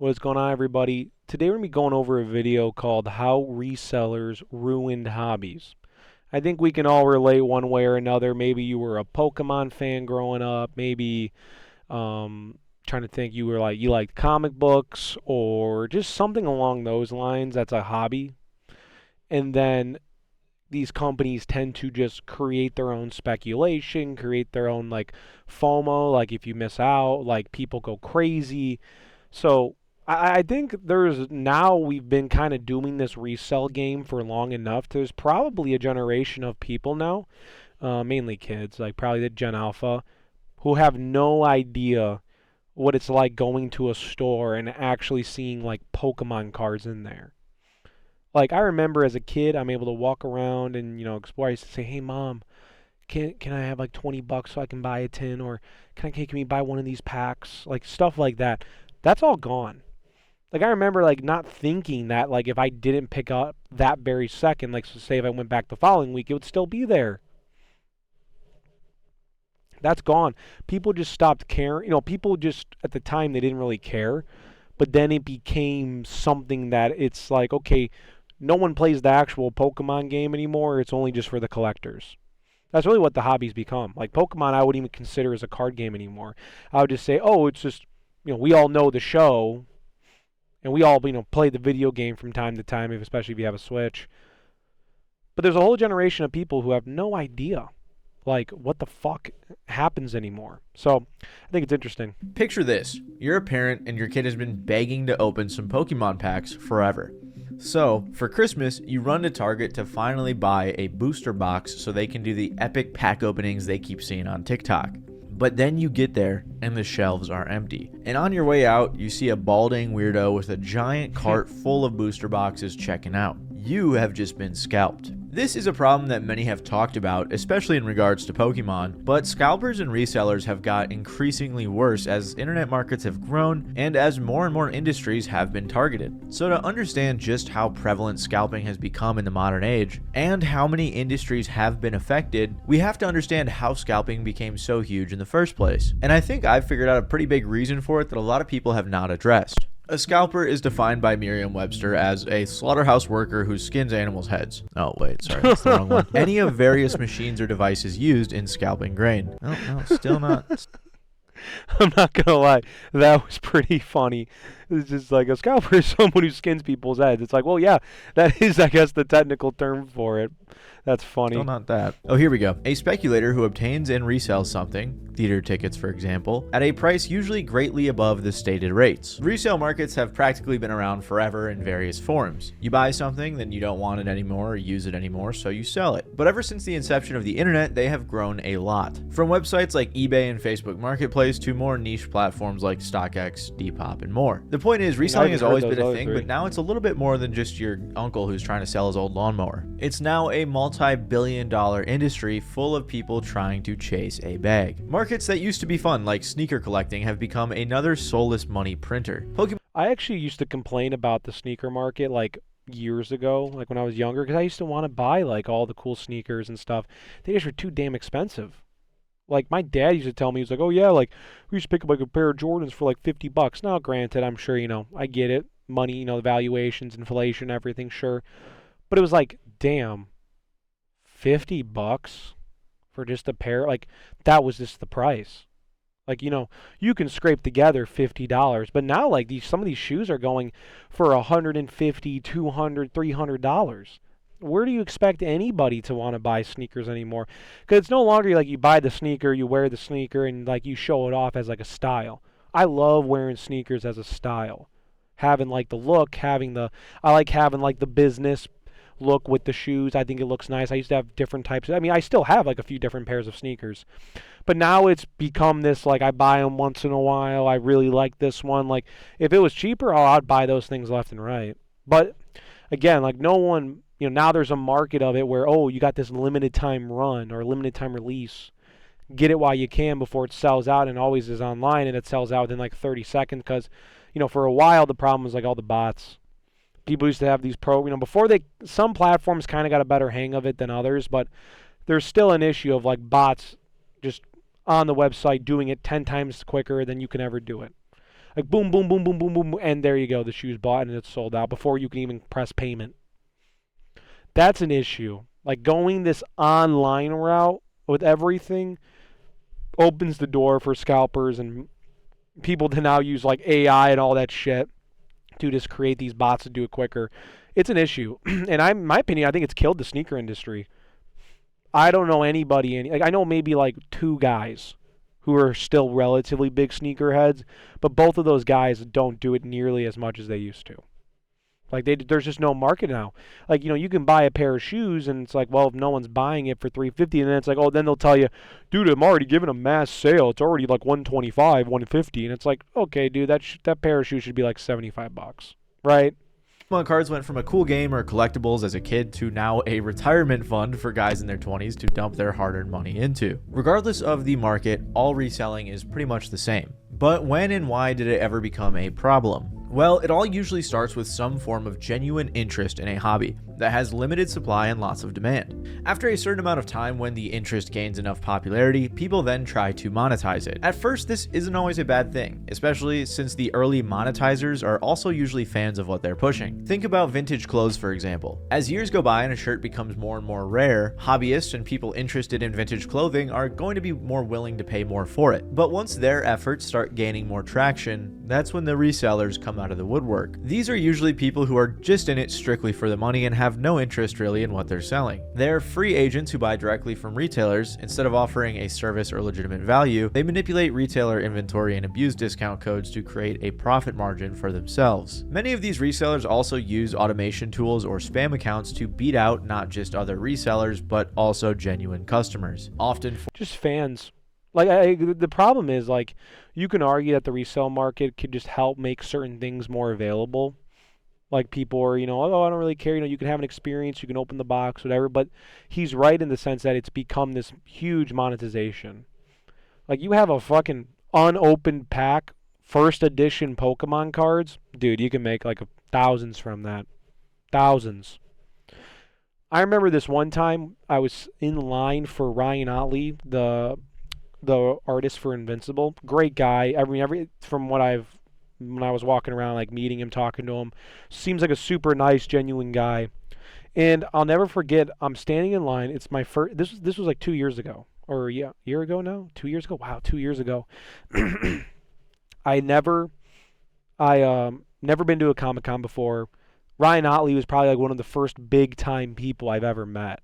What's going on, everybody? Today we're going to be going over a video called How Resellers Ruined Hobbies. I think we can all relate one way or another. Maybe you were a Pokemon fan growing up. Maybe trying to think you liked comic books or just something along those lines that's a hobby. And then these companies tend to just create their own speculation, create their own like FOMO, like if you miss out, like people go crazy. So I think we've been kind of doing this resell game for long enough. There's probably a generation of people now, mainly kids, like probably the Gen Alpha, who have no idea what it's like going to a store and actually seeing like Pokemon cards in there. Like I remember as a kid, I'm able to walk around and explore. I used to say, "Hey mom, can I have like 20 bucks so I can buy a tin, or can we buy one of these packs?" Like stuff like that. That's all gone. Like I remember like not thinking that like if I didn't pick up that very second, like so say if I went back the following week, it would still be there. That's gone. People just stopped caring. People just at the time they didn't really care, but then it became something that it's like, okay, no one plays the actual Pokemon game anymore. It's only just for the collectors. That's really what the hobbies become. Like Pokemon, I wouldn't even consider as a card game anymore. I would just say, oh, it's just we all know the show, and we all play the video game from time to time, especially if you have a Switch. But there's a whole generation of people who have no idea like what the fuck happens anymore. So I think it's interesting. Picture this. You're a parent and your kid has been begging to open some Pokemon packs forever. So, for Christmas, you run to Target to finally buy a booster box so they can do the epic pack openings they keep seeing on TikTok. But then you get there and the shelves are empty. And on your way out, you see a balding weirdo with a giant cart full of booster boxes checking out. You have just been scalped. This is a problem that many have talked about, especially in regards to Pokemon, but scalpers and resellers have got increasingly worse as internet markets have grown and as more and more industries have been targeted. So to understand just how prevalent scalping has become in the modern age and how many industries have been affected, we have to understand how scalping became so huge in the first place. And I think I've figured out a pretty big reason for it that a lot of people have not addressed. A scalper is defined by Merriam-Webster as a slaughterhouse worker who skins animals' heads. Oh, wait, sorry, that's the wrong one. Any of various machines or devices used in scalping grain. Oh, no, still not. I'm not gonna lie, that was pretty funny. It's just like a scalper is someone who skins people's heads. It's like, well, yeah, that is, I guess, the technical term for it. That's funny. Still not that. Oh, here we go. A speculator who obtains and resells something, theater tickets for example, at a price usually greatly above the stated rates. Resale markets have practically been around forever in various forms. You buy something, then you don't want it anymore or use it anymore, so you sell it. But ever since the inception of the internet, they have grown a lot. From websites like eBay and Facebook Marketplace to more niche platforms like StockX, Depop, and more. The point is, reselling has always been a thing, but now it's a little bit more than just your uncle who's trying to sell his old lawnmower. It's now a multi-billion-dollar industry full of people trying to chase a bag. Markets that used to be fun, like sneaker collecting, have become another soulless money printer. I actually used to complain about the sneaker market like years ago, like when I was younger, because I used to want to buy like all the cool sneakers and stuff. They just were too damn expensive. Like my dad used to tell me, he was like, "Oh yeah, like we used to pick up like a pair of Jordans for like $50." Now, granted, I'm sure I get it, money, the valuations, inflation, everything, sure, but it was like, damn, $50 for just a pair, like that was just the price. Like you can scrape together $50, but now like some of these shoes are going for $150, $200, $300. Where do you expect anybody to want to buy sneakers anymore? Because it's no longer like you buy the sneaker, you wear the sneaker, and like you show it off as like a style. I love wearing sneakers as a style, having like the look, I like having like the business look with the shoes. I think it looks nice. I used to have different types. I mean, I still have like a few different pairs of sneakers, but now it's become this like I buy them once in a while. I really like this one. Like if it was cheaper, I'd buy those things left and right. But again, like no one, now there's a market of it where, oh, you got this limited time run or limited time release. Get it while you can before it sells out, and always is online and it sells out within like 30 seconds because, for a while the problem was like all the bots. People used to have these some platforms kind of got a better hang of it than others, but there's still an issue of like bots just on the website doing it 10 times quicker than you can ever do it. Like boom, boom, boom, boom, boom, boom, and there you go. The shoe's bought and it's sold out before you can even press payment. That's an issue. Like going this online route with everything opens the door for scalpers and people to now use like AI and all that shit to just create these bots to do it quicker. It's an issue, and my opinion, I think it's killed the sneaker industry. I don't know anybody, like I know maybe like two guys who are still relatively big sneakerheads, but both of those guys don't do it nearly as much as they used to. Like there's just no market now. Like you can buy a pair of shoes, and it's like, well, if no one's buying it for 350, and then it's like, oh, then they'll tell you, dude, I'm already giving a mass sale. It's already like 125, 150, and it's like, okay, dude, that pair of shoes should be like $75, right? Pokemon cards went from a cool game or collectibles as a kid to now a retirement fund for guys in their 20s to dump their hard-earned money into. Regardless of the market, all reselling is pretty much the same. But when and why did it ever become a problem? Well, it all usually starts with some form of genuine interest in a hobby that has limited supply and lots of demand. After a certain amount of time, when the interest gains enough popularity, people then try to monetize it. At first, this isn't always a bad thing, especially since the early monetizers are also usually fans of what they're pushing. Think about vintage clothes, for example. As years go by and a shirt becomes more and more rare, hobbyists and people interested in vintage clothing are going to be more willing to pay more for it. But once their efforts start gaining more traction, that's when the resellers come out of the woodwork. These are usually people who are just in it strictly for the money and have no interest really in what they're selling. They're free agents who buy directly from retailers. Instead of offering a service or legitimate value, they manipulate retailer inventory and abuse discount codes to create a profit margin for themselves. Many of these resellers also use automation tools or spam accounts to beat out not just other resellers, but also genuine customers. Often just fans. Like the problem is, like, you can argue that the resale market could just help make certain things more available. Like people are, oh, I don't really care. You can have an experience, you can open the box, whatever. But he's right in the sense that it's become this huge monetization. Like you have a fucking unopened pack, first edition Pokemon cards, dude. You can make like thousands from that, thousands. I remember this one time I was in line for Ryan Otley, the artist for Invincible. Great guy. Every from what when I was walking around, like meeting him, talking to him, seems like a super nice, genuine guy. And I'll never forget. I'm standing in line. It's my first. This was like 2 years ago, or yeah, year ago now. 2 years ago. Wow, 2 years ago. Never been to a Comic-Con before. Ryan Otley was probably like one of the first big time people I've ever met.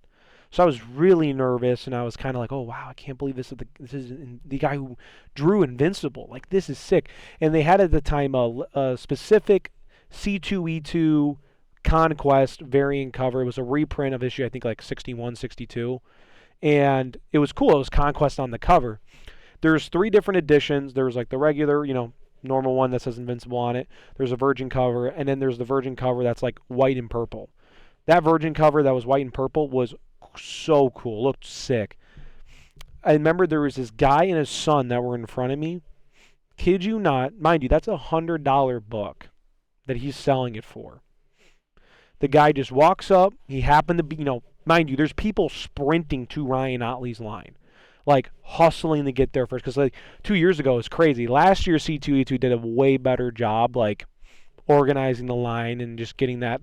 So I was really nervous, and I was kind of like, oh, wow, I can't believe this is the guy who drew Invincible. Like, this is sick. And they had at the time a specific C2E2 Conquest variant cover. It was a reprint of issue, I think, like 61, 62. And it was cool. It was Conquest on the cover. There's 3 different editions. There was, like, the regular, normal one that says Invincible on it. There's a Virgin cover, and then there's the Virgin cover that's, like, white and purple. That Virgin cover that was white and purple was so cool, looked sick. I remember there was this guy and his son that were in front of me. Kid you not, mind you, that's $100 book that he's selling it for. The guy just walks up. He happened to be, mind you, there's people sprinting to Ryan Otley's line, like hustling to get there first. Because like 2 years ago, it was crazy. Last year, C2E2 did a way better job, like organizing the line and just getting that.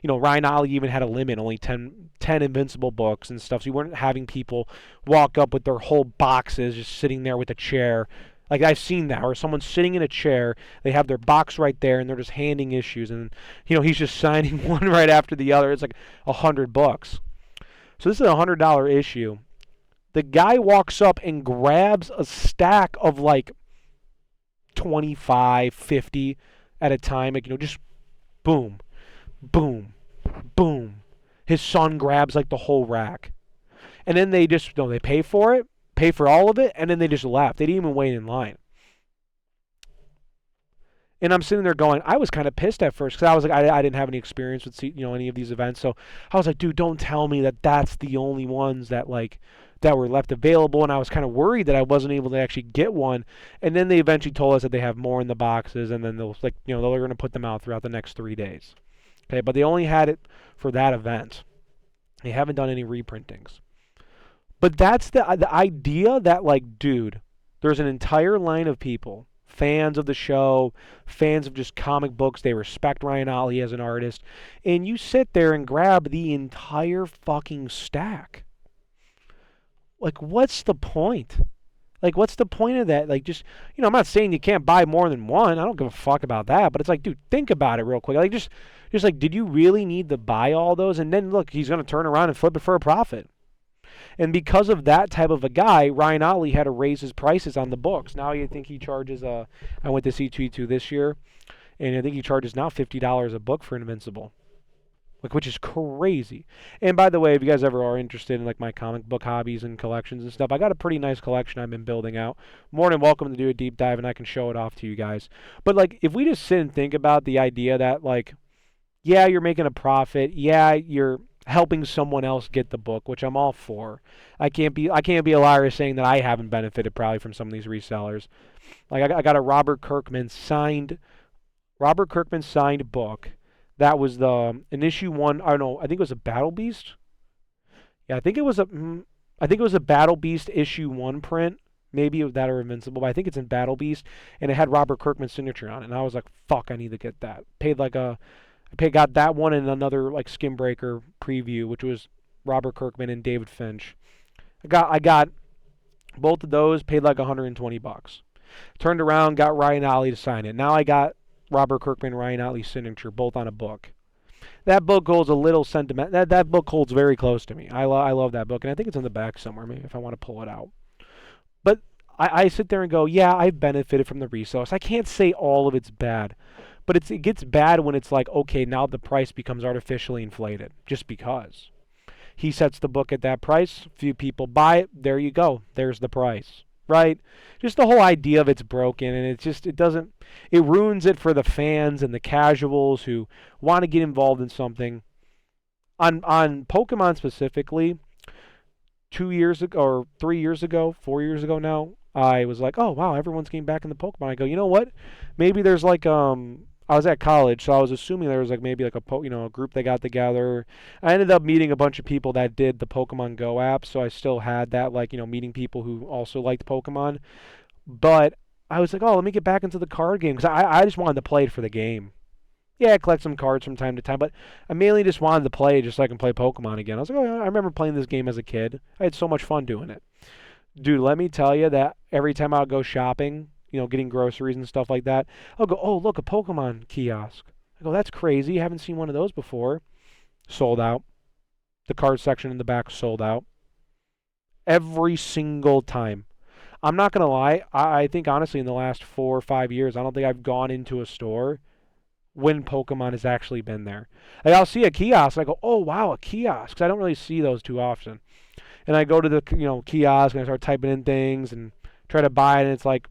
Ryan Otley even had a limit, only 10 Invincible books and stuff. So you weren't having people walk up with their whole boxes just sitting there with a chair. Like I've seen that, or someone's sitting in a chair, they have their box right there, and they're just handing issues, and he's just signing one right after the other. It's like $100. So this is a $100 issue. The guy walks up and grabs a stack of like 25, 50 at a time, like just boom, boom, boom. His son grabs like the whole rack, and then they just they pay for it. Pay for all of it, and then they just left. They didn't even wait in line. And I'm sitting there going, I was kind of pissed at first because I was like, I didn't have any experience with any of these events, so I was like, dude, don't tell me that that's the only ones that that were left available. And I was kind of worried that I wasn't able to actually get one. And then they eventually told us that they have more in the boxes, and then they'll they're going to put them out throughout the next 3 days. Okay, but they only had it for that event. They haven't done any reprintings. But that's the idea that, dude, there's an entire line of people fans of the show, fans of just comic books. They respect Ryan Ollie as an artist. And you sit there and grab the entire fucking stack. Like, what's the point? Like, what's the point of that? Like, just, I'm not saying you can't buy more than one. I don't give a fuck about that. But it's like, dude, think about it real quick. Like, just like, did you really need to buy all those? And then, look, he's going to turn around and flip it for a profit. And because of that type of a guy, Ryan Ollie had to raise his prices on the books. Now you think he charges, I went to C2E2 this year, and I think he charges now $50 a book for Invincible. Like, which is crazy. And by the way, if you guys ever are interested in like my comic book hobbies and collections and stuff, I got a pretty nice collection I've been building out. More than welcome to do a deep dive, and I can show it off to you guys. But like, if we just sit and think about the idea that like, yeah, you're making a profit, yeah, you're helping someone else get the book, which I'm all for. I can't be a liar saying that I haven't benefited probably from some of these resellers. Like, I got a Robert Kirkman signed book. That was an issue 1. I don't know. I think it was a Battle Beast. Yeah, I think it was a Battle Beast issue 1 print. Maybe it was that or Invincible, but I think it's in Battle Beast, and it had Robert Kirkman's signature on it. And I was like, fuck, I need to get that. Got that one and another like Skin Breaker preview, which was Robert Kirkman and David Finch. I got both of those, paid like $120. Turned around, got Ryan Ollie to sign it. Now I got Robert Kirkman, Ryan Ollie's signature, both on a book. That book holds a little sentiment. That book holds very close to me. I love that book, and I think it's in the back somewhere, maybe if I want to pull it out. But I sit there and go, yeah, I've benefited from the resellers. I can't say all of it's bad. But it gets bad when it's like, okay, now the price becomes artificially inflated just because. He sets the book at that price, few people buy it, there you go, there's the price, right? Just the whole idea of it's broken, and it ruins it for the fans and the casuals who want to get involved in something. On Pokemon specifically, 2 years ago, or 3 years ago, 4 years ago now, I was like, oh, wow, everyone's getting back into Pokemon. I go, you know what? Maybe there's like, I was at college, so I was assuming there was like maybe like a group that got together. I ended up meeting a bunch of people that did the Pokemon Go app, so I still had that like, meeting people who also liked Pokemon. But I was like, oh, let me get back into the card game, because I just wanted to play it for the game. Yeah, I collect some cards from time to time, but I mainly just wanted to play just so I can play Pokemon again. I was like, oh, I remember playing this game as a kid. I had so much fun doing it. Dude, let me tell you that every time I would go shopping, getting groceries and stuff like that, I'll go, oh, look, a Pokemon kiosk. I go, that's crazy. I haven't seen one of those before. Sold out. The card section in the back sold out. Every single time. I'm not going to lie. I think, honestly, in the last 4 or 5 years, I don't think I've gone into a store when Pokemon has actually been there. Like, I'll see a kiosk, and I go, oh, wow, a kiosk. 'Cause I don't really see those too often. And I go to the kiosk, and I start typing in things and try to buy it, and it's like,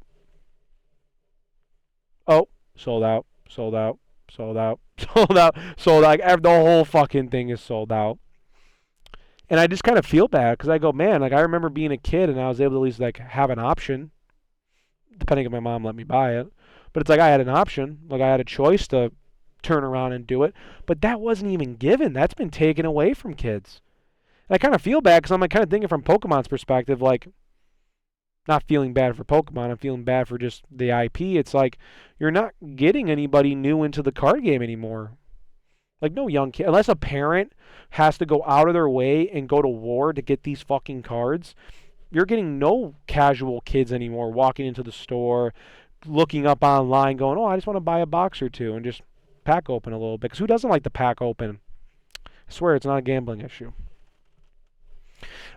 oh, sold out, sold out, sold out, sold out, sold out. Like, the whole fucking thing is sold out. And I just kind of feel bad because I go, man, like I remember being a kid and I was able to at least like have an option, depending if my mom let me buy it. But it's like I had an option, like I had a choice to turn around and do it. But that wasn't even given. That's been taken away from kids. And I kind of feel bad because I'm like kind of thinking from Pokemon's perspective, like not feeling bad for Pokemon. I'm feeling bad for just the IP. It's like you're not getting anybody new into the card game anymore. Like no young kid, unless a parent has to go out of their way and go to war to get these fucking cards, you're getting no casual kids anymore walking into the store, looking up online, going, oh, I just want to buy a box or two and just pack open a little bit. Because who doesn't like to pack open? I swear it's not a gambling issue.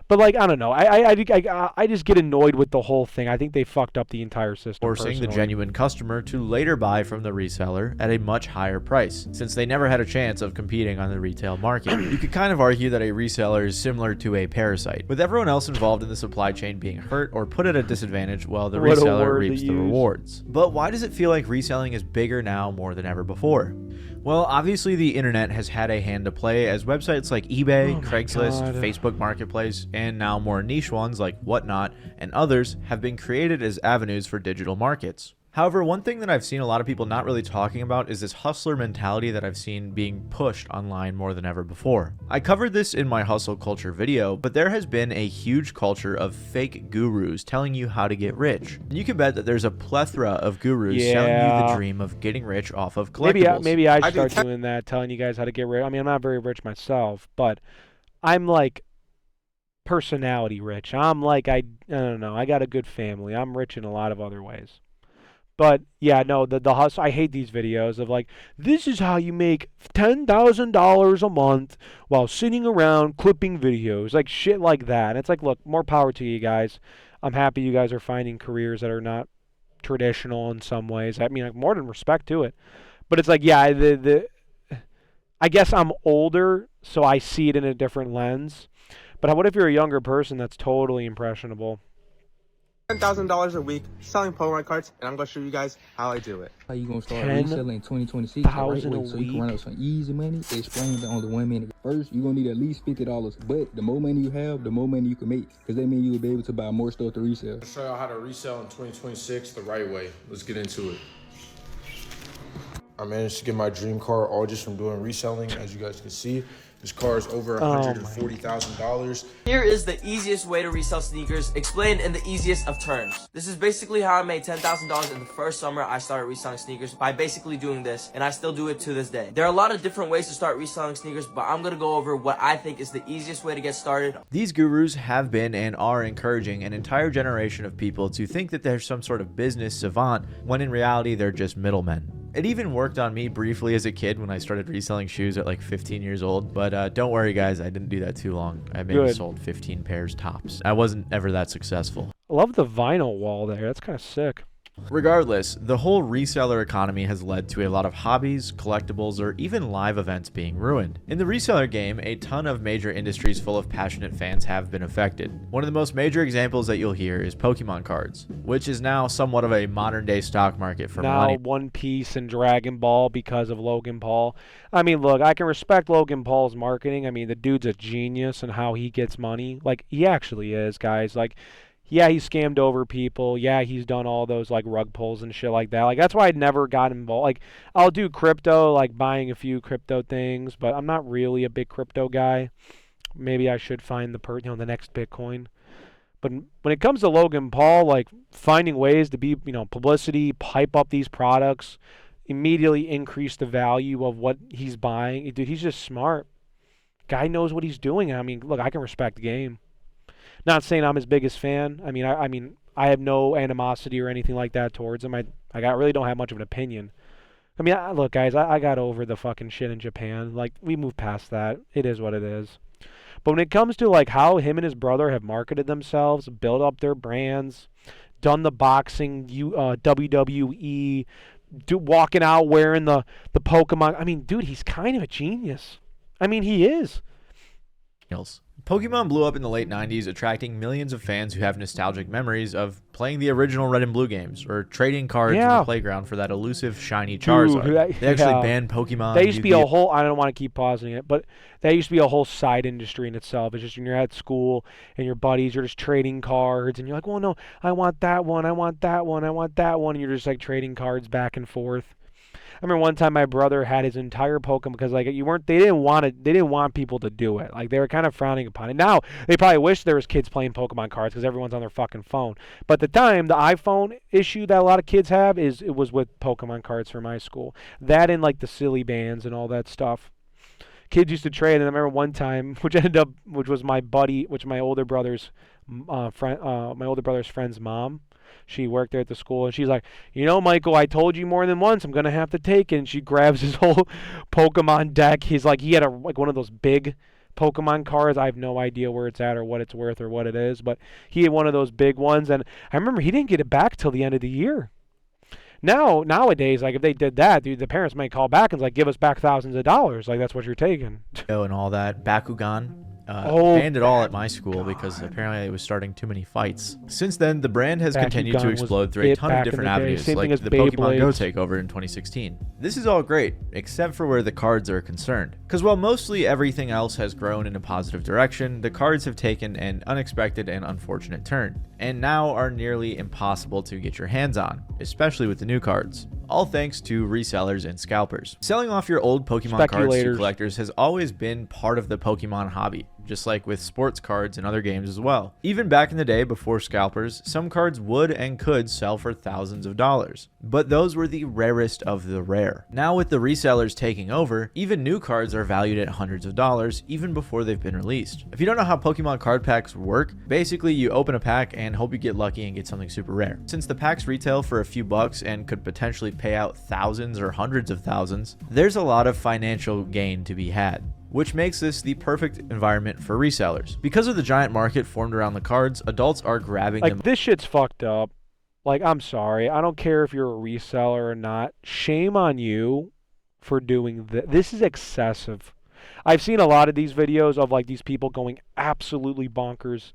But like I don't know, I just get annoyed with the whole thing. I think they fucked up the entire system. Forcing the genuine customer to later buy from the reseller at a much higher price, since they never had a chance of competing on the retail market. You could kind of argue that a reseller is similar to a parasite, with everyone else involved in the supply chain being hurt or put at a disadvantage while the reseller reaps the rewards. But why does it feel like reselling is bigger now more than ever before? Well, obviously the internet has had a hand to play, as websites like eBay, Craigslist, Facebook Marketplace, and now more niche ones like Whatnot and others have been created as avenues for digital markets. However, one thing that I've seen a lot of people not really talking about is this hustler mentality that I've seen being pushed online more than ever before. I covered this in my hustle culture video, but there has been a huge culture of fake gurus telling you how to get rich. And you can bet that there's a plethora of gurus selling you the dream of getting rich off of collectibles. Maybe I should start doing that, telling you guys how to get rich. I mean, I'm not very rich myself, but I'm like personality rich. I'm like, I don't know, I got a good family. I'm rich in a lot of other ways. But yeah, no, the hustle. I hate these videos of like, this is how you make $10,000 a month while sitting around clipping videos, like shit like that. And it's like, look, more power to you guys. I'm happy you guys are finding careers that are not traditional in some ways. I mean, like, more than respect to it. But it's like, yeah, I guess I'm older, so I see it in a different lens. But what if you're a younger person that's totally impressionable? $10,000 a week selling Pokemon cards, and I'm gonna show you guys how I do it. How you gonna start reselling in 2026 the right way, so you can run up some easy money? Explain it on the 1 minute. First, you're gonna need at least $50, but the more money you have, the more money you can make, because that means you will be able to buy more stuff to resell. I'll show y'all how to resell in 2026 the right way. Let's get into it. I managed to get my dream car all just from doing reselling. As you guys can see, this car is over $140,000. Here is the easiest way to resell sneakers, explained in the easiest of terms. This is basically how I made $10,000 in the first summer I started reselling sneakers, by basically doing this, and I still do it to this day. There are a lot of different ways to start reselling sneakers, but I'm gonna go over what I think is the easiest way to get started. These gurus have been and are encouraging an entire generation of people to think that they're some sort of business savant, when in reality they're just middlemen. It even worked on me briefly as a kid when I started reselling shoes at like 15 years old. But don't worry, guys, I didn't do that too long. I maybe sold 15 pairs tops. I wasn't ever that successful. I love the vinyl wall there. That's kind of sick. Regardless, the whole reseller economy has led to a lot of hobbies, collectibles, or even live events being ruined. In the reseller game, a ton of major industries full of passionate fans have been affected. One of the most major examples that you'll hear is Pokemon cards, which is now somewhat of a modern-day stock market for money. Now One Piece and Dragon Ball because of Logan Paul. I mean, look, I can respect Logan Paul's marketing. I mean, the dude's a genius in how he gets money. Like, he actually is, guys. Like, yeah, he scammed over people. Yeah, he's done all those like rug pulls and shit like that. Like, that's why I never got involved. Like, I'll do crypto, like buying a few crypto things, but I'm not really a big crypto guy. Maybe I should find the next Bitcoin. But when it comes to Logan Paul, like finding ways to be, publicity, hype up these products, immediately increase the value of what he's buying. Dude, he's just smart. Guy knows what he's doing. I mean, look, I can respect the game. Not saying I'm his biggest fan. I mean, I have no animosity or anything like that towards him. I really don't have much of an opinion. I mean, look, guys, I got over the fucking shit in Japan. Like, we moved past that. It is what it is. But when it comes to like how him and his brother have marketed themselves, built up their brands, done the boxing, WWE, walking out wearing the Pokemon. I mean, dude, he's kind of a genius. I mean, he is. Pokemon blew up in the late 90s, attracting millions of fans who have nostalgic memories of playing the original Red and Blue games or trading cards in the playground for that elusive shiny Charizard. They actually banned Pokemon. There used to be a whole, I don't want to keep pausing it, but that used to be a whole side industry in itself. It's just when you're at school and your buddies are just trading cards and you're like, well, no, I want that one, I want that one, I want that one. And you're just like trading cards back and forth. I remember one time my brother had his entire Pokemon because like they didn't want people to do it. Like they were kind of frowning upon it. Now they probably wish there was kids playing Pokemon cards because everyone's on their fucking phone. But at the time, the iPhone issue that a lot of kids have it was with Pokemon cards for my school. That and like the silly bands and all that stuff. Kids used to trade, and I remember one time, which was my older brother's friend's mom. She worked there at the school, and she's like, Michael, I told you more than once, I'm gonna have to take it. And she grabs his whole Pokemon deck. He had one of those big Pokemon cards. I have no idea where it's at or what it's worth or what it is, but he had one of those big ones, and I remember he didn't get it back till the end of the year. Nowadays, like if they did that, dude, the parents might call back and like give us back thousands of dollars. Like that's what you're taking. And all that Bakugan. banned it all at my school because apparently it was starting too many fights. Since then, the brand has continued to explode through a ton of different avenues, like the Pokemon Go takeover in 2016. This is all great, except for where the cards are concerned. Because while mostly everything else has grown in a positive direction, the cards have taken an unexpected and unfortunate turn, and now are nearly impossible to get your hands on, especially with the new cards. All thanks to resellers and scalpers. Selling off your old Pokemon cards to collectors has always been part of the Pokemon hobby, just like with sports cards and other games as well. Even back in the day before scalpers, some cards would and could sell for thousands of dollars, but those were the rarest of the rare. Now with the resellers taking over, even new cards are valued at hundreds of dollars even before they've been released. If you don't know how Pokemon card packs work, basically you open a pack and hope you get lucky and get something super rare. Since the packs retail for a few bucks and could potentially pay out thousands or hundreds of thousands, there's a lot of financial gain to be had, which makes this the perfect environment for resellers. Because of the giant market formed around the cards, adults are grabbing them. Like, this shit's fucked up. Like, I'm sorry. I don't care if you're a reseller or not. Shame on you for doing this. This is excessive. I've seen a lot of these videos of, like, these people going absolutely bonkers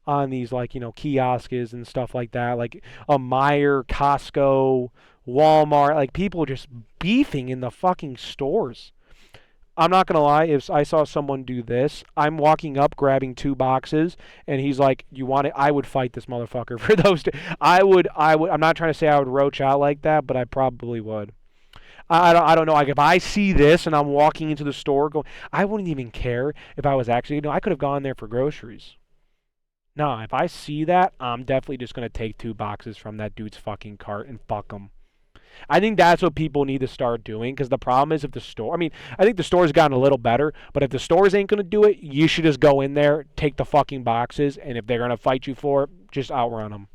on these, like, you know, kiosks and stuff like that. Like, a Meijer, Costco, Walmart. Like, people just beefing in the fucking stores. I'm not gonna lie, if I saw someone do this, I'm walking up grabbing 2 boxes and he's like, you want it? I would fight this motherfucker for those two. I'm not trying to say I would roach out like that, but I probably would. I don't know, like if I see this and I'm walking into the store going, I wouldn't even care if I was actually, you know, I could have gone there for groceries. No, if I see that, I'm definitely just gonna take 2 boxes from that dude's fucking cart and fuck him. I think that's what people need to start doing, because the problem is if the store, I mean, I think the store's gotten a little better, but if the stores ain't going to do it, you should just go in there, take the fucking boxes, and if they're going to fight you for it, just outrun them.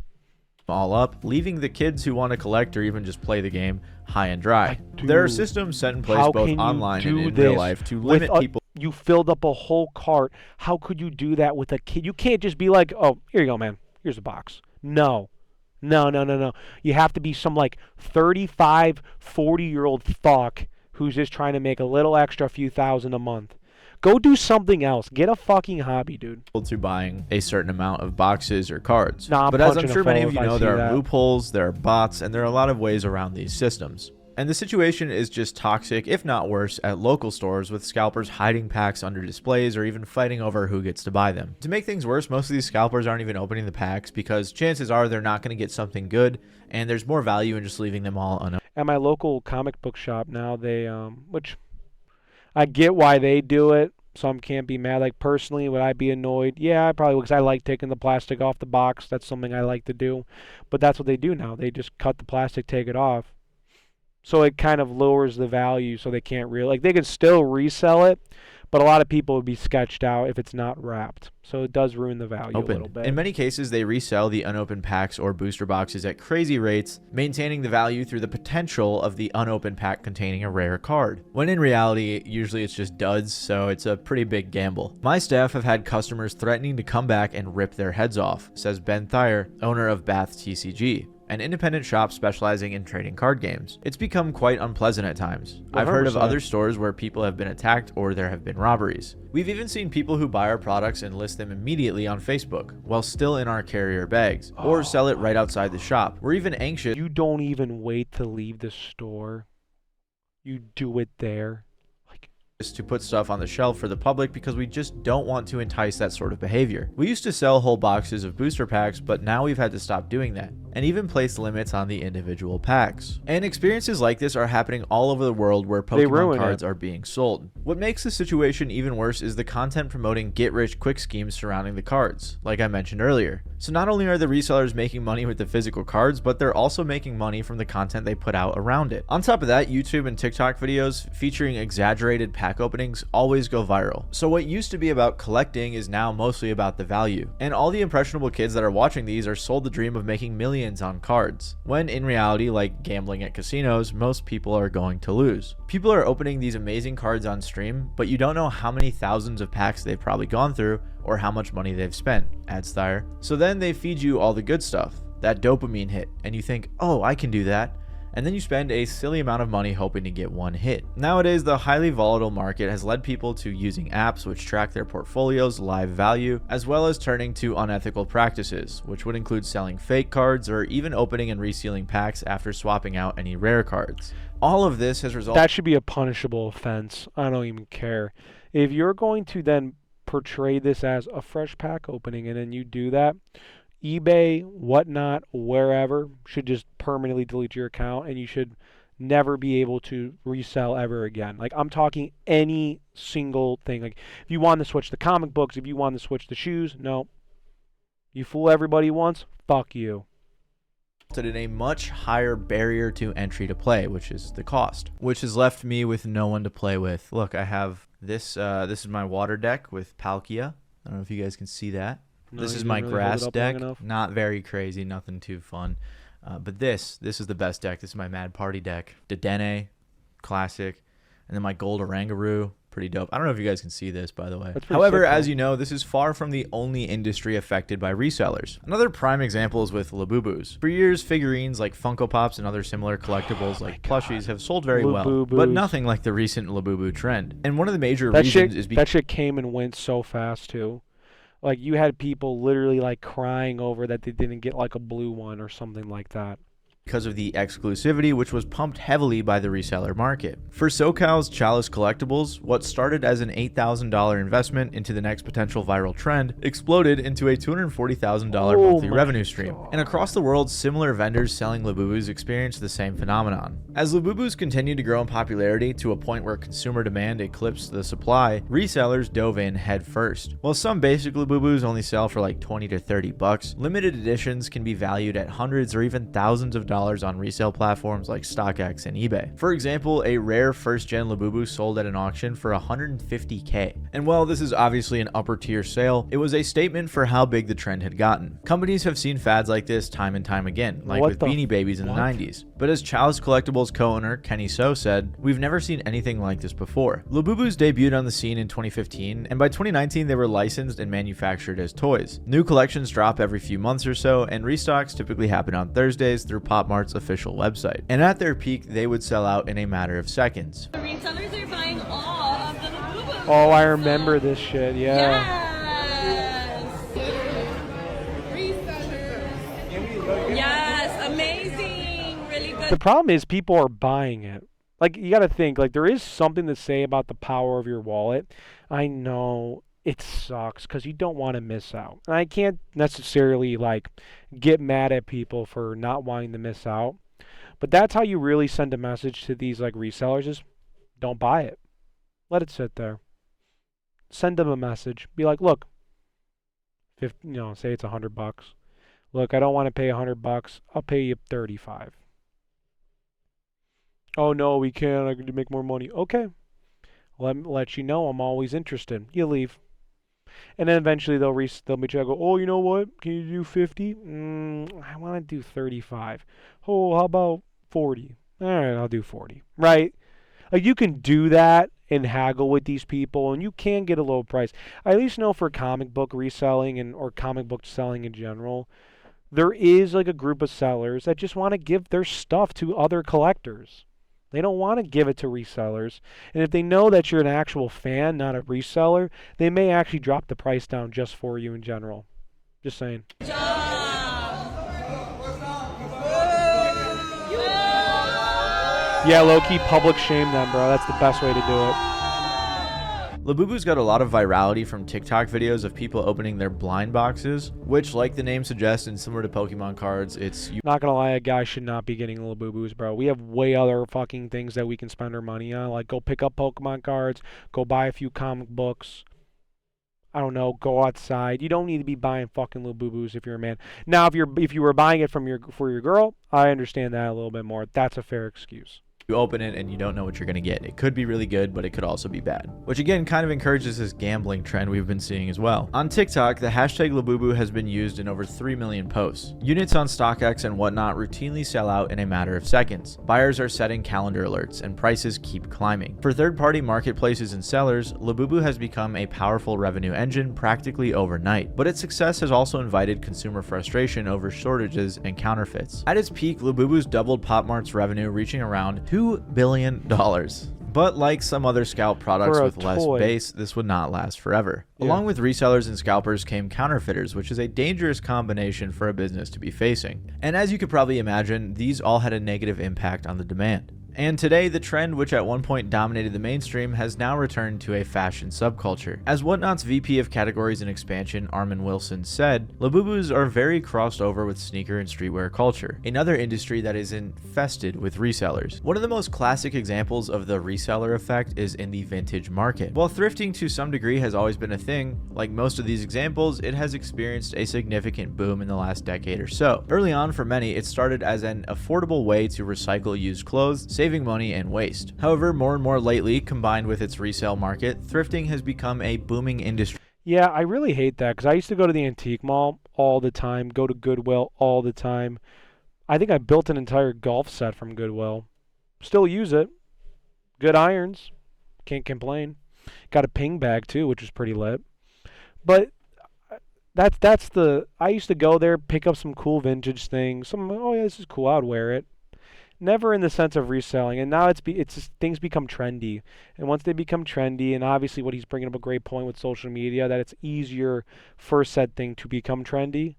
All up, leaving the kids who want to collect or even just play the game high and dry. There are systems set in place both online and in real life to limit people. You filled up a whole cart. How could you do that with a kid? You can't just be like, oh, here you go, man. Here's a box. No. No. You have to be some like 35, 40-year-old fuck who's just trying to make a little extra few thousand a month. Go do something else. Get a fucking hobby, dude. To buying a certain amount of boxes or cards. Nah, but as I'm sure many of you know, there are loopholes, there are bots, and there are a lot of ways around these systems. And the situation is just toxic, if not worse, at local stores, with scalpers hiding packs under displays or even fighting over who gets to buy them. To make things worse, most of these scalpers aren't even opening the packs because chances are they're not going to get something good, and there's more value in just leaving them all unopened. At my local comic book shop now, they, which I get why they do it, some can't be mad. Like, personally, would I be annoyed? Yeah, I probably would, because I like taking the plastic off the box. That's something I like to do. But that's what they do now. They just cut the plastic, take it off. So it kind of lowers the value, so they can't really, like, they can still resell it, but a lot of people would be sketched out if it's not wrapped. So it does ruin the value a little bit. In many cases, they resell the unopened packs or booster boxes at crazy rates, maintaining the value through the potential of the unopened pack containing a rare card. When in reality, usually it's just duds, so it's a pretty big gamble. My staff have had customers threatening to come back and rip their heads off, says Ben Thayer, owner of Bath TCG, an independent shop specializing in trading card games. It's become quite unpleasant at times. 100%. I've heard of other stores where people have been attacked or there have been robberies. We've even seen people who buy our products and list them immediately on Facebook while still in our carrier bags, or sell it right outside the shop. We're even anxious. You don't even wait to leave the store. You do it there. To put stuff on the shelf for the public because we just don't want to entice that sort of behavior. We used to sell whole boxes of booster packs, but now we've had to stop doing that and even place limits on the individual packs. And experiences like this are happening all over the world where Pokemon cards are being sold. What makes the situation even worse is the content promoting get-rich-quick schemes surrounding the cards, like I mentioned earlier. So not only are the resellers making money with the physical cards, but they're also making money from the content they put out around it. On top of that, YouTube and TikTok videos featuring exaggerated pack openings always go viral. So what used to be about collecting is now mostly about the value. And all the impressionable kids that are watching these are sold the dream of making millions on cards, when in reality, like gambling at casinos, most people are going to lose. People are opening these amazing cards on stream, but you don't know how many thousands of packs they've probably gone through or how much money they've spent, adds Thayer. So then they feed you all the good stuff, that dopamine hit, and you think, oh, I can do that. and then you spend a silly amount of money hoping to get one hit. Nowadays, the highly volatile market has led people to using apps which track their portfolio's live value, as well as turning to unethical practices, which would include selling fake cards or even opening and resealing packs after swapping out any rare cards. All of this has resulted... That should be a punishable offense. I don't even care. If you're going to then portray this as a fresh pack opening and then you do that, eBay, whatnot, wherever, should just permanently delete your account and you should never be able to resell ever again. Like, I'm talking any single thing. Like, if you want to switch the comic books, if you want to switch the shoes, no. You fool everybody once, fuck you. In a much higher barrier to entry to play, which is the cost, which has left me with no one to play with. Look, I have this. This is my water deck with Palkia. I don't know if you guys can see that. No, this is you my didn't really hold grass it up deck. long enough. Not very crazy, nothing too fun. But this is the best deck. This is my Mad Party deck. Dedenne, classic. And then my Gold Orangaroo. Pretty dope. I don't know if you guys can see this, by the way. However, as you know, this is far from the only industry affected by resellers. Another prime example is with Labubus. For years, figurines like Funko Pops and other similar collectibles like plushies have sold very well, but nothing like the recent Labubu trend. And one of the major reasons is because that shit came and went so fast too. Like, you had people literally like crying over that they didn't get like a blue one or something like that. Because of the exclusivity, which was pumped heavily by the reseller market. For SoCal's Chalice Collectibles, what started as an $8,000 investment into the next potential viral trend exploded into a $240,000 monthly revenue stream. And across the world, similar vendors selling Labubus experienced the same phenomenon. As Labubus continued to grow in popularity to a point where consumer demand eclipsed the supply, resellers dove in head first. While some basic Labubus only sell for like 20 to 30 bucks, limited editions can be valued at hundreds or even thousands of dollars on resale platforms like StockX and eBay. For example, a rare first-gen Labubu sold at an auction for $150K. And while this is obviously an upper-tier sale, it was a statement for how big the trend had gotten. Companies have seen fads like this time and time again, like with Beanie Babies in the 90s. But as Chalice Collectibles co-owner Kenny So said, "We've never seen anything like this before." Labubus debuted on the scene in 2015, and by 2019 they were licensed and manufactured as toys. New collections drop every few months or so, and restocks typically happen on Thursdays through Pop Mart's official website. And at their peak, they would sell out in a matter of seconds. The resellers are buying all of the Labubus. Oh, I remember this shit, yeah. Yes. Resellers. Yes, amazing. Really good. The problem is people are buying it. Like, you gotta think, like, there is something to say about the power of your wallet. I know it sucks because you don't want to miss out. And I can't necessarily like get mad at people for not wanting to miss out. But that's how you really send a message to these like resellers is don't buy it. Let it sit there. Send them a message. Be like, look, say it's $100. Look, I don't want to pay $100. I'll pay you 35. Oh no, we can't. I can make more money. Okay. Let you know I'm always interested. You leave. And then eventually they'll meet you and go, oh, you know what? Can you do 50? I want to do 35. Oh, how about 40? All right, I'll do 40. Right? Like, you can do that and haggle with these people, and you can get a low price. I at least know for comic book reselling or comic book selling in general, there is like a group of sellers that just want to give their stuff to other collectors. They don't want to give it to resellers. And if they know that you're an actual fan, not a reseller, they may actually drop the price down just for you in general. Just saying. Yeah, low-key public shame them, bro. That's the best way to do it. Labubu's got a lot of virality from TikTok videos of people opening their blind boxes, which, like the name suggests, and similar to Pokemon cards, it's... Not gonna lie, a guy should not be getting Labubus, bro. We have way other fucking things that we can spend our money on. Like, go pick up Pokemon cards, go buy a few comic books. I don't know, go outside. You don't need to be buying fucking Labubus if you're a man. Now, if you were buying it for your girl, I understand that a little bit more. That's a fair excuse. You open it and you don't know what you're going to get. It could be really good, but it could also be bad. Which again kind of encourages this gambling trend we've been seeing as well. On TikTok, the hashtag Labubu has been used in over 3 million posts. Units on StockX and whatnot routinely sell out in a matter of seconds. Buyers are setting calendar alerts and prices keep climbing. For third-party marketplaces and sellers, Labubu has become a powerful revenue engine practically overnight. But its success has also invited consumer frustration over shortages and counterfeits. At its peak, Labubu's doubled Pop Mart's revenue, reaching around $2 billion. But like some other scalp products with less base, this would not last forever. Yeah. Along with resellers and scalpers came counterfeiters, which is a dangerous combination for a business to be facing. And as you could probably imagine, these all had a negative impact on the demand. And today, the trend, which at one point dominated the mainstream, has now returned to a fashion subculture. As Whatnot's VP of Categories and Expansion, Armin Wilson, said, Labubus are very crossed over with sneaker and streetwear culture, another industry that is infested with resellers. One of the most classic examples of the reseller effect is in the vintage market. While thrifting to some degree has always been a thing, like most of these examples, it has experienced a significant boom in the last decade or so. Early on, for many, it started as an affordable way to recycle used clothes, saving money and waste. However, more and more lately, combined with its resale market, thrifting has become a booming industry. Yeah, I really hate that because I used to go to the antique mall all the time, go to Goodwill all the time. I think I built an entire golf set from Goodwill. Still use it. Good irons. Can't complain. Got a ping bag too, which is pretty lit. But that's the, I used to go there, pick up some cool vintage things. Oh yeah, this is cool, I would wear it. Never in the sense of reselling, and now it's just, things become trendy, and once they become trendy, and obviously what he's bringing up a great point with social media, that it's easier for said thing to become trendy,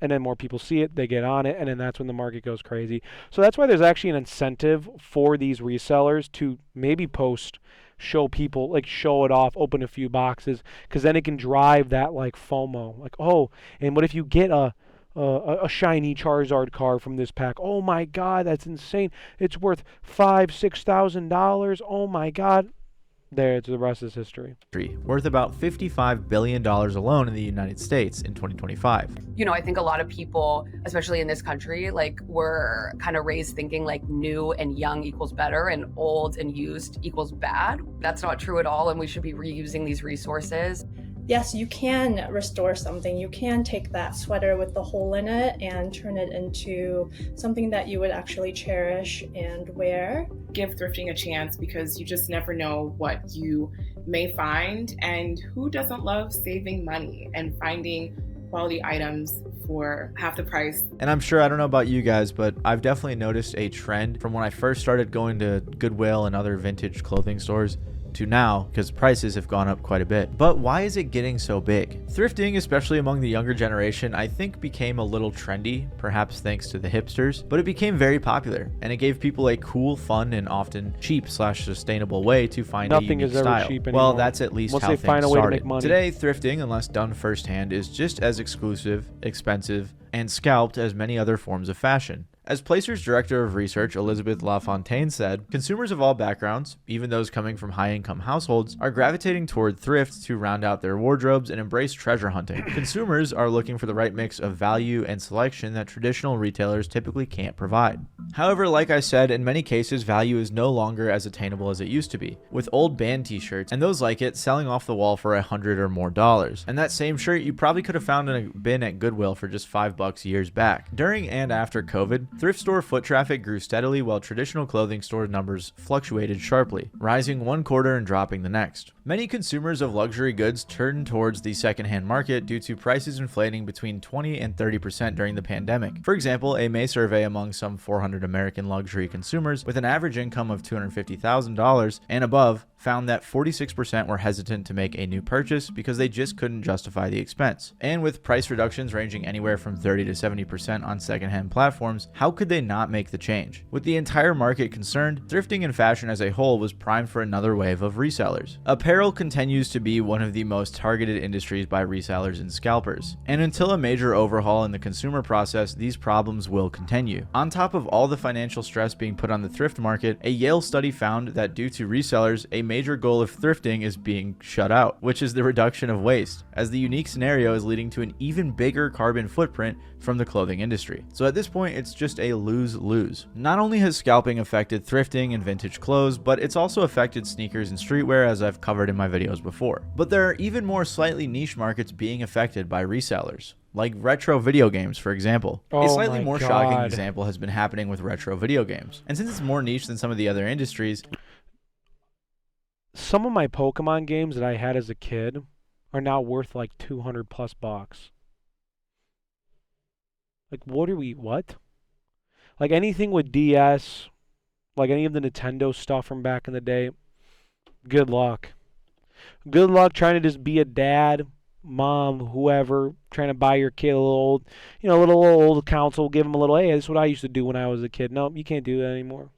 and then more people see it, they get on it, and then that's when the market goes crazy. So that's why there's actually an incentive for these resellers to maybe post, show people, like show it off, open a few boxes, because then it can drive that like FOMO, like, oh, and what if you get a shiny Charizard card from this pack? Oh my God, that's insane. It's worth $5,000-$6,000. Oh my God. There, the rest is history. Worth about $55 billion alone in the United States in 2025. You know, I think a lot of people, especially in this country, like were kind of raised thinking like new and young equals better and old and used equals bad. That's not true at all, and we should be reusing these resources. Yes, you can restore something. You can take that sweater with the hole in it and turn it into something that you would actually cherish and wear. Give thrifting a chance because you just never know what you may find, and who doesn't love saving money and finding quality items for half the price. And I'm sure, I don't know about you guys, but I've definitely noticed a trend from when I first started going to Goodwill and other vintage clothing stores to now, because prices have gone up quite a bit. But why is it getting so big? Thrifting, especially among the younger generation, I think became a little trendy, perhaps thanks to the hipsters, but it became very popular, and it gave people a cool, fun, and often cheap/sustainable way to find a unique style. Nothing is ever cheap anymore. Well, that's at least once how they things find a way started. to make money. Today, thrifting, unless done firsthand, is just as exclusive, expensive, and scalped as many other forms of fashion. As Placer's Director of Research, Elizabeth LaFontaine, said, consumers of all backgrounds, even those coming from high-income households, are gravitating toward thrift to round out their wardrobes and embrace treasure hunting. Consumers are looking for the right mix of value and selection that traditional retailers typically can't provide. However, like I said, in many cases, value is no longer as attainable as it used to be, with old band t-shirts and those like it selling off the wall for $100 or more. And that same shirt you probably could have found in a bin at Goodwill for just $5 years back. During and after COVID, thrift store foot traffic grew steadily while traditional clothing store numbers fluctuated sharply, rising one quarter and dropping the next. Many consumers of luxury goods turned towards the secondhand market due to prices inflating between 20 and 30% during the pandemic. For example, a May survey among some 400 American luxury consumers with an average income of $250,000 and above found that 46% were hesitant to make a new purchase because they just couldn't justify the expense. And with price reductions ranging anywhere from 30 to 70% on secondhand platforms, how could they not make the change? With the entire market concerned, thrifting and fashion as a whole was primed for another wave of resellers. Apparel continues to be one of the most targeted industries by resellers and scalpers. And until a major overhaul in the consumer process, these problems will continue. On top of all the financial stress being put on the thrift market, a Yale study found that due to resellers, a major goal of thrifting is being shut out, which is the reduction of waste, as the unique scenario is leading to an even bigger carbon footprint from the clothing industry. So at this point, it's just a lose-lose. Not only has scalping affected thrifting and vintage clothes, but it's also affected sneakers and streetwear, as I've covered in my videos before. But there are even more slightly niche markets being affected by resellers, like retro video games, for example. A slightly more shocking example has been happening with retro video games. And since it's more niche than some of the other industries, some of my Pokemon games that I had as a kid are now worth like 200 plus bucks. Like, what? Like anything with DS, like any of the Nintendo stuff from back in the day, good luck. Good luck trying to just be a dad, mom, whoever, trying to buy your kid a little old console, give them a little, hey, this is what I used to do when I was a kid. No, you can't do that anymore.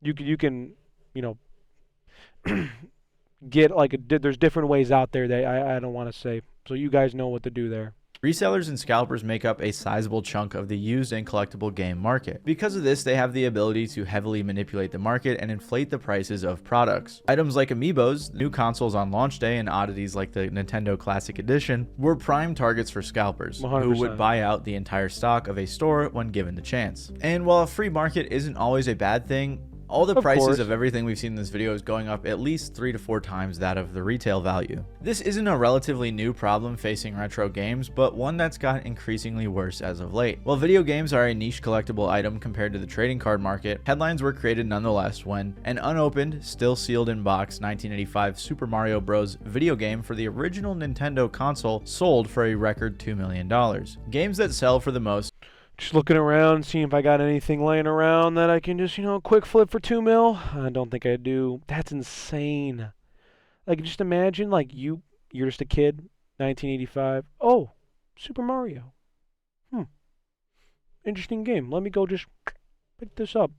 You can, get there's different ways out there that I don't want to say. So you guys know what to do there. resellers and scalpers make up a sizable chunk of the used and collectible game market. Because of this, they have the ability to heavily manipulate the market and inflate the prices of products. Items like amiibos, new consoles on launch day, and oddities like the Nintendo Classic Edition were prime targets for scalpers, 100%. who would buy out the entire stock of a store when given the chance. And while a free market isn't always a bad thing, all the prices of everything we've seen in this video is going up at least 3 to 4 times that of the retail value. This isn't a relatively new problem facing retro games, but one that's gotten increasingly worse as of late. While video games are a niche collectible item compared to the trading card market, headlines were created nonetheless when an unopened, still sealed in box 1985 Super Mario Bros. Video game for the original Nintendo console sold for a record $2 million. Games that sell for the most. Just looking around, seeing if I got anything laying around that I can just, quick flip for 2 mil. I don't think I do. That's insane. Like, just imagine, like, you're just a kid, 1985. Oh, Super Mario. Interesting game. Let me go just pick this up.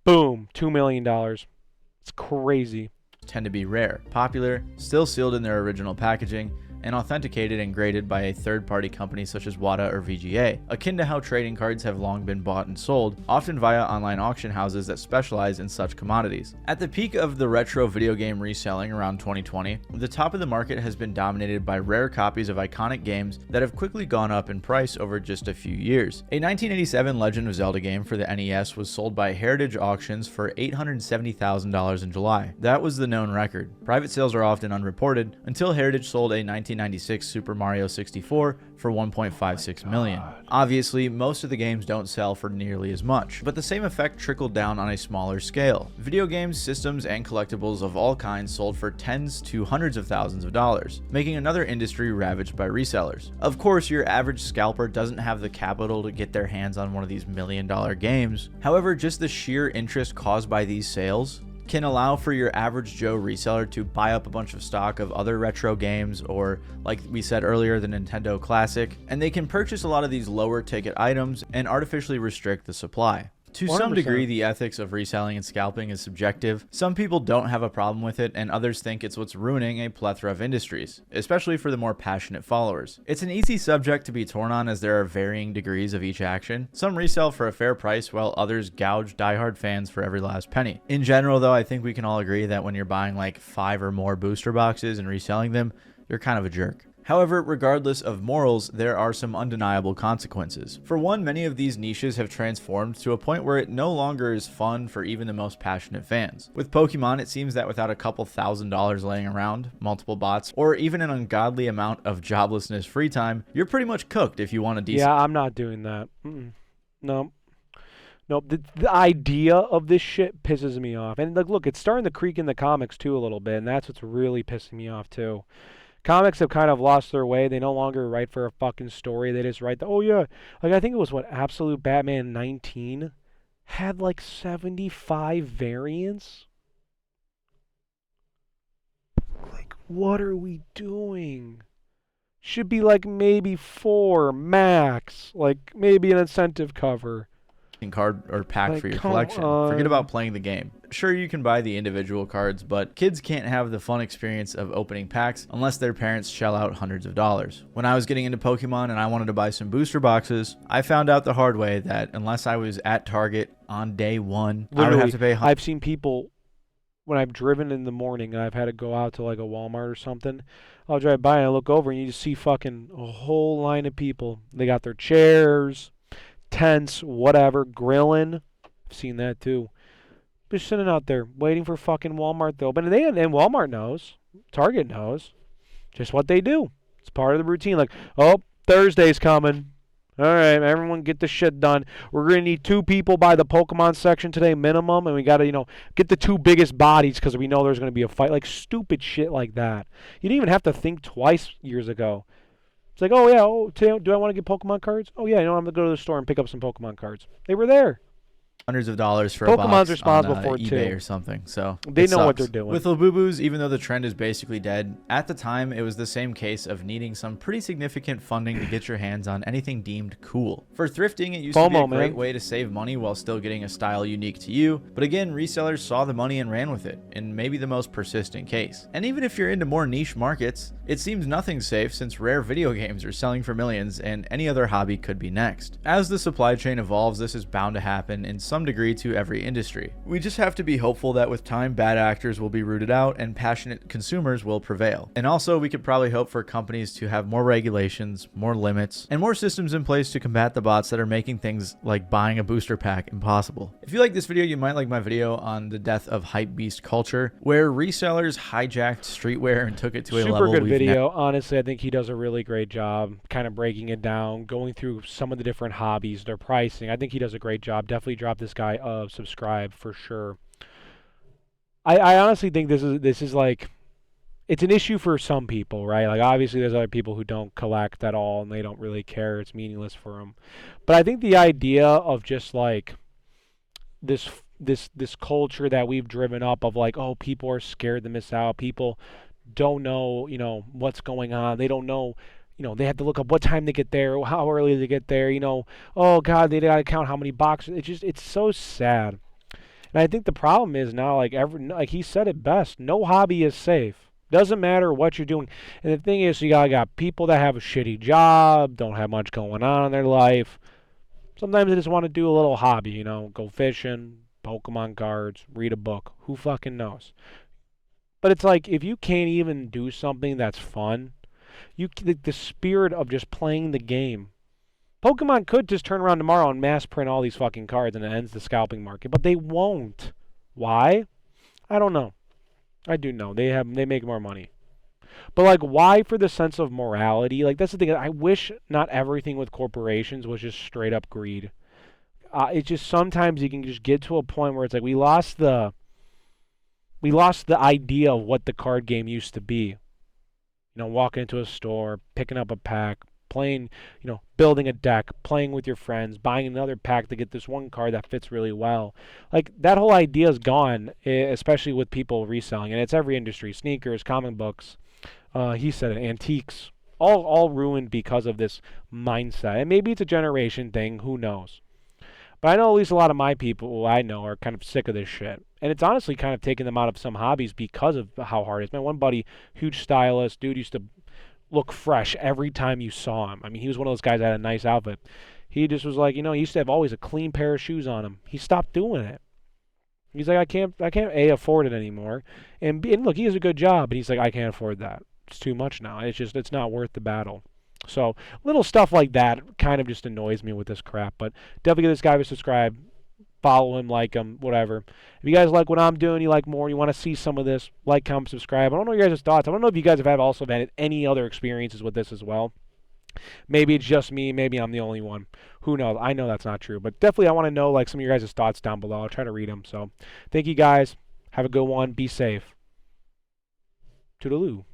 Boom, $2 million. It's crazy. Tend to be rare, popular, still sealed in their original packaging, and authenticated and graded by a third-party company such as WATA or VGA, akin to how trading cards have long been bought and sold, often via online auction houses that specialize in such commodities. At the peak of the retro video game reselling around 2020, the top of the market has been dominated by rare copies of iconic games that have quickly gone up in price over just a few years. A 1987 Legend of Zelda game for the NES was sold by Heritage Auctions for $870,000 in July. That was the known record. Private sales are often unreported until Heritage sold a 1996 Super Mario 64 for $1.56 million. Obviously, most of the games don't sell for nearly as much, but the same effect trickled down on a smaller scale. Video games, systems, and collectibles of all kinds sold for tens to hundreds of thousands of dollars, making another industry ravaged by resellers. Of course, your average scalper doesn't have the capital to get their hands on one of these million-dollar games. However, just the sheer interest caused by these sales can allow for your average Joe reseller to buy up a bunch of stock of other retro games, or like we said earlier, the Nintendo Classic, and they can purchase a lot of these lower ticket items and artificially restrict the supply. To some 100%. degree, the ethics of reselling and scalping is subjective. Some people don't have a problem with it, and others think it's what's ruining a plethora of industries, especially for the more passionate followers. It's an easy subject to be torn on, as there are varying degrees of each action. Some resell for a fair price, while others gouge diehard fans for every last penny. In general, though, I think we can all agree that when you're buying like 5 or more booster boxes and reselling them, you're kind of a jerk. However, regardless of morals, there are some undeniable consequences. For one, many of these niches have transformed to a point where it no longer is fun for even the most passionate fans. With Pokemon, it seems that without a couple $1,000s laying around, multiple bots, or even an ungodly amount of joblessness free time, you're pretty much cooked if you want a decent— Yeah, I'm not doing that. No. Nope. The idea of this shit pisses me off. And look, it's starting to creak in the comics too a little bit, and that's what's really pissing me off too. Comics have kind of lost their way. They no longer write for a fucking story. They just write oh yeah. Like, I think it was Absolute Batman 19 had like 75 variants. Like, what are we doing? Should be like maybe 4 max. Like, maybe an incentive cover. card or pack Like, for your come collection. on. Forget about playing the game. Sure, you can buy the individual cards, but kids can't have the fun experience of opening packs unless their parents shell out hundreds of dollars. When I was getting into Pokemon and I wanted to buy some booster boxes, I found out the hard way that unless I was at Target on day one, I would have to pay I've seen people when I've driven in the morning and I've had to go out to like a Walmart or something, I'll drive by and I look over and you just see fucking a whole line of people. They got their chairs, tents, whatever, grilling. I've seen that too. Just sitting out there waiting for fucking Walmart to open. And Walmart knows, Target knows, just what they do. It's part of the routine. Like, oh, Thursday's coming. All right, everyone get the shit done. We're going to need 2 people by the Pokemon section today minimum, and we got to, get the 2 biggest bodies because we know there's going to be a fight. Like, stupid shit like that. You didn't even have to think twice years ago. It's like, oh, yeah, today, do I want to get Pokemon cards? Oh, yeah, I'm going to go to the store and pick up some Pokemon cards. They were there. Hundreds of dollars for Pokemon's a box responsible on for it eBay too. or something. So they know what sucks. they're doing. With Labubus, even though the trend is basically dead, at the time it was the same case of needing some pretty significant funding to get your hands on anything deemed cool. For thrifting, it used to be a great way to save money while still getting a style unique to you. But again, resellers saw the money and ran with it, in maybe the most persistent case. And even if you're into more niche markets, it seems nothing's safe since rare video games are selling for millions and any other hobby could be next. As the supply chain evolves, this is bound to happen in some degree to every industry. We just have to be hopeful that with time, bad actors will be rooted out and passionate consumers will prevail. And also, we could probably hope for companies to have more regulations, more limits, and more systems in place to combat the bots that are making things like buying a booster pack impossible. If you like this video, you might like my video on the death of hypebeast culture, where resellers hijacked streetwear and took it to a level Super good video. Honestly, I think he does a really great job kind of breaking it down, going through some of the different hobbies, their pricing. I think he does a great job. Definitely drop this guy a subscribe for sure. I honestly think this is like, it's an issue for some people, right? Like, obviously there's other people who don't collect at all and they don't really care. It's meaningless for them. But I think the idea of just like this culture that we've driven up of like, oh, people are scared to miss out. People don't know, what's going on. They don't know, they have to look up what time they get there, how early they get there, oh God, they gotta count how many boxes. It's so sad. And I think the problem is now, like he said it best, no hobby is safe. Doesn't matter what you're doing. And the thing is, you got people that have a shitty job, don't have much going on in their life. Sometimes they just want to do a little hobby, go fishing, Pokemon cards, read a book. Who fucking knows? But it's like, if you can't even do something that's fun, the spirit of just playing the game. Pokemon could just turn around tomorrow and mass print all these fucking cards and it ends the scalping market, but they won't. Why? I don't know. I do know. They make more money. But like, why for the sense of morality? Like, that's the thing. I wish not everything with corporations was just straight up greed. It's just sometimes you can just get to a point where it's like we lost the idea of what the card game used to be. Walking into a store, picking up a pack, playing, building a deck, playing with your friends, buying another pack to get this one card that fits really well. Like, that whole idea is gone, especially with people reselling. And it's every industry, sneakers, comic books, he said it, antiques, all ruined because of this mindset. And maybe it's a generation thing, who knows. But I know at least a lot of my people I know are kind of sick of this shit. And it's honestly kind of taken them out of some hobbies because of how hard it is. My one buddy, huge stylist, dude used to look fresh every time you saw him. I mean, he was one of those guys that had a nice outfit. He just was like, he used to have always a clean pair of shoes on him. He stopped doing it. He's like, I can't afford it anymore. And look, he has a good job, but he's like, I can't afford that. It's too much now. It's not worth the battle. So little stuff like that kind of just annoys me with this crap. But definitely give this guy a subscribe. Follow him, like him, whatever. If you guys like what I'm doing, you like more, you want to see some of this, like, comment, subscribe. I don't know your guys' thoughts. I don't know if you guys have also had any other experiences with this as well. Maybe it's just me. Maybe I'm the only one. Who knows? I know that's not true. But definitely I want to know like some of your guys' thoughts down below. I'll try to read them. So thank you guys. Have a good one. Be safe. Toodaloo.